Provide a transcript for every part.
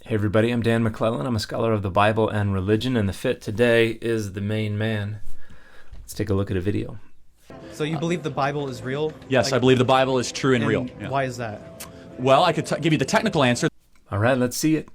Hey everybody, I'm Dan McClellan. I'm a scholar of the Bible and religion, and the fit today is the main man. Let's take a look at a video. So you believe the Bible is real? Yes, I believe the Bible is true and real. Yeah. Why is that? Well, I could give you the technical answer. All right, let's see it.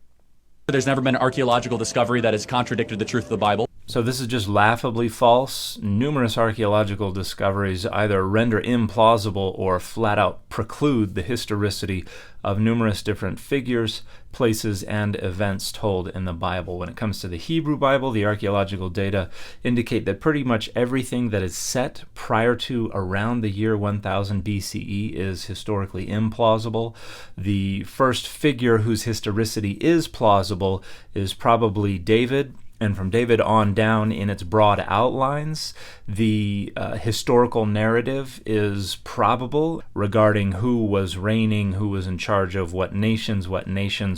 There's never been an archaeological discovery that has contradicted the truth of the Bible. So this is just laughably false. Numerous archaeological discoveries either render implausible or flat out preclude the historicity of numerous different figures, places, and events told in the Bible. When it comes to the Hebrew Bible, the archaeological data indicate that pretty much everything that is set prior to around the year 1000 BCE is historically implausible. The first figure whose historicity is plausible is probably David. And from David on down in its broad outlines, the historical narrative is probable regarding who was reigning, who was in charge of what nations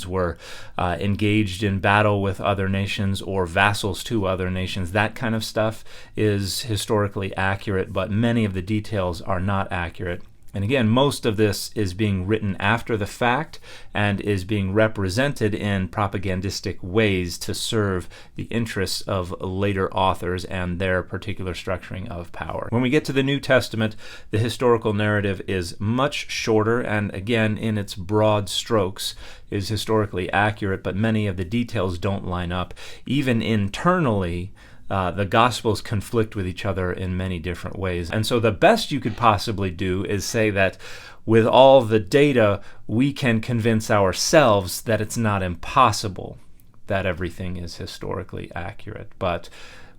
were engaged in battle with other nations or vassals to other nations. That kind of stuff is historically accurate, but many of the details are not accurate. And again, most of this is being written after the fact and is being represented in propagandistic ways to serve the interests of later authors and their particular structuring of power. When we get to the New Testament, the historical narrative is much shorter and, again, in its broad strokes, is historically accurate, but many of the details don't line up. Even internally, the Gospels conflict with each other in many different ways. And so the best you could possibly do is say that with all the data, we can convince ourselves that it's not impossible that everything is historically accurate. But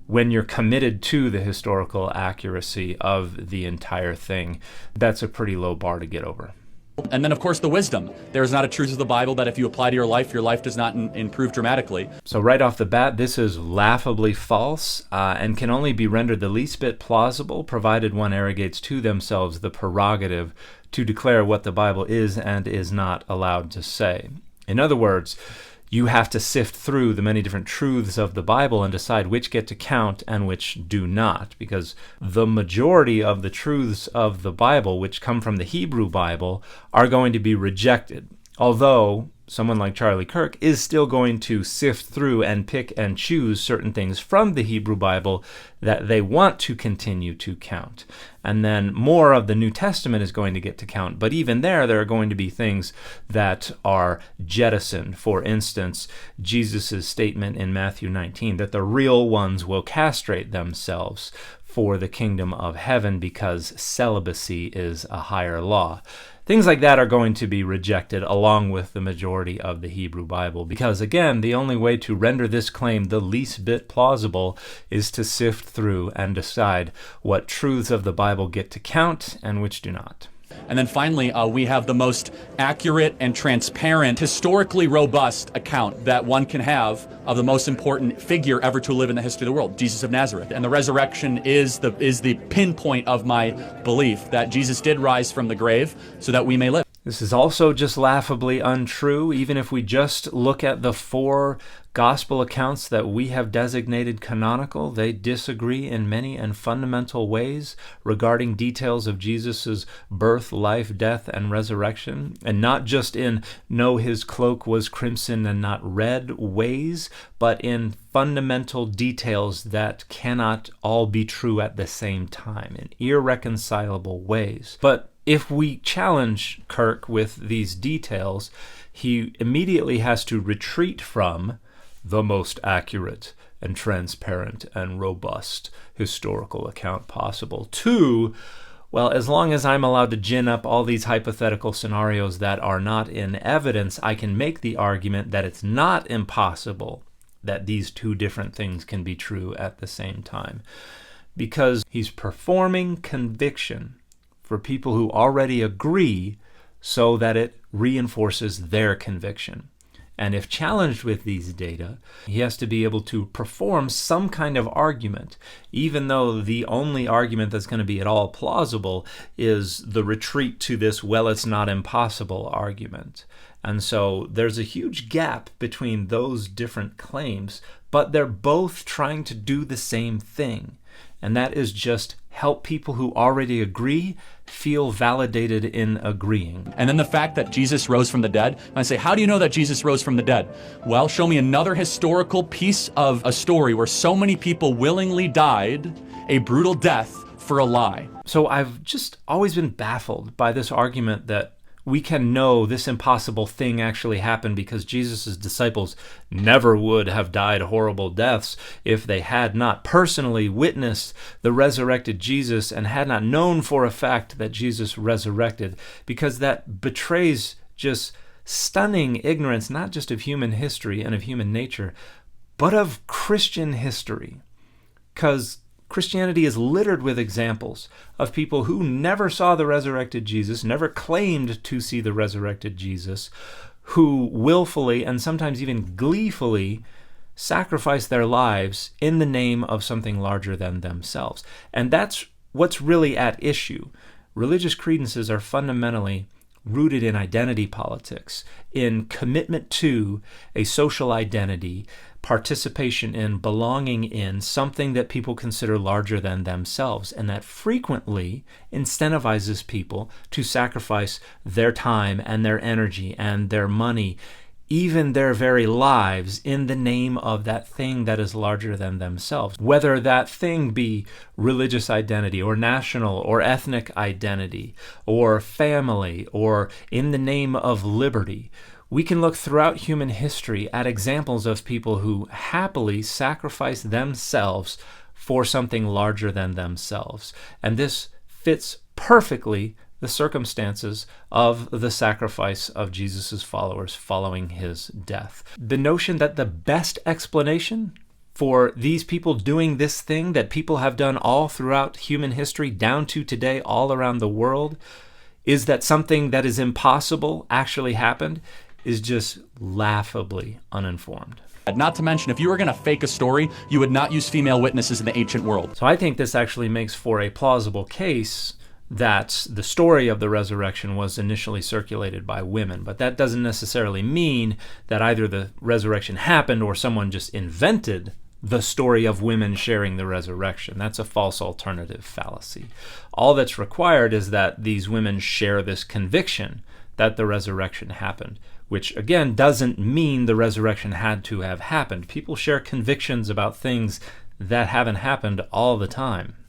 when you're committed to the historical accuracy of the entire thing, that's a pretty low bar to get over. And then, of course, the wisdom. There is not a truth of the Bible that if you apply to your life does not improve dramatically. So right off the bat, this is laughably false and can only be rendered the least bit plausible, provided one arrogates to themselves the prerogative to declare what the Bible is and is not allowed to say. In other words, you have to sift through the many different truths of the Bible and decide which get to count and which do not, because the majority of the truths of the Bible, which come from the Hebrew Bible, are going to be rejected. Although someone like Charlie Kirk is still going to sift through and pick and choose certain things from the Hebrew Bible that they want to continue to count. And then more of the New Testament is going to get to count. But even there are going to be things that are jettisoned. For instance, Jesus' statement in Matthew 19 that the real ones will castrate themselves for the kingdom of heaven because celibacy is a higher law. Things like that are going to be rejected along with the majority of the Hebrew Bible because, again, the only way to render this claim the least bit plausible is to sift through and decide what truths of the Bible get to count and which do not. And then finally, we have the most accurate and transparent, historically robust account that one can have of the most important figure ever to live in the history of the world, Jesus of Nazareth. And the resurrection is the pinpoint of my belief that Jesus did rise from the grave so that we may live. This is also just laughably untrue. Even if we just look at the 4 gospel accounts that we have designated canonical, they disagree in many and fundamental ways regarding details of Jesus' birth, life, death, and resurrection. And not just in, no, his cloak was crimson and not red ways, but in fundamental details that cannot all be true at the same time, in irreconcilable ways. But if we challenge Kirk with these details, he immediately has to retreat from the most accurate and transparent and robust historical account possible to, well, as long as I'm allowed to gin up all these hypothetical scenarios that are not in evidence, I can make the argument that it's not impossible that these two different things can be true at the same time. Because he's performing conviction for people who already agree so that it reinforces their conviction. And if challenged with these data, he has to be able to perform some kind of argument, even though the only argument that's going to be at all plausible is the retreat to this, well, it's not impossible argument. And so there's a huge gap between those different claims, but they're both trying to do the same thing. and that is just help people who already agree feel validated in agreeing. And then the fact that Jesus rose from the dead, and I say, how do you know that Jesus rose from the dead? Well, show me another historical piece of a story where so many people willingly died a brutal death for a lie. So I've just always been baffled by this argument that we can know this impossible thing actually happened because Jesus' disciples never would have died horrible deaths if they had not personally witnessed the resurrected Jesus and had not known for a fact that Jesus resurrected, because that betrays just stunning ignorance, not just of human history and of human nature, but of Christian history. Because Christianity is littered with examples of people who never saw the resurrected Jesus, never claimed to see the resurrected Jesus, who willfully and sometimes even gleefully sacrifice their lives in the name of something larger than themselves. And that's what's really at issue. Religious credences are fundamentally rooted in identity politics, in commitment to a social identity, participation in, belonging in something that people consider larger than themselves, and that frequently incentivizes people to sacrifice their time and their energy and their money, even their very lives, in the name of that thing that is larger than themselves. Whether that thing be religious identity or national or ethnic identity or family or in the name of liberty. We can look throughout human history at examples of people who happily sacrifice themselves for something larger than themselves. And this fits perfectly the circumstances of the sacrifice of Jesus' followers following his death. The notion that the best explanation for these people doing this thing that people have done all throughout human history, down to today, all around the world, is that something that is impossible actually happened, is just laughably uninformed. Not to mention, if you were going to fake a story, you would not use female witnesses in the ancient world. So I think this actually makes for a plausible case that the story of the resurrection was initially circulated by women. But that doesn't necessarily mean that either the resurrection happened or someone just invented the story of women sharing the resurrection. That's a false alternative fallacy. All that's required is that these women share this conviction that the resurrection happened, which again doesn't mean the resurrection had to have happened. People share convictions about things that haven't happened all the time.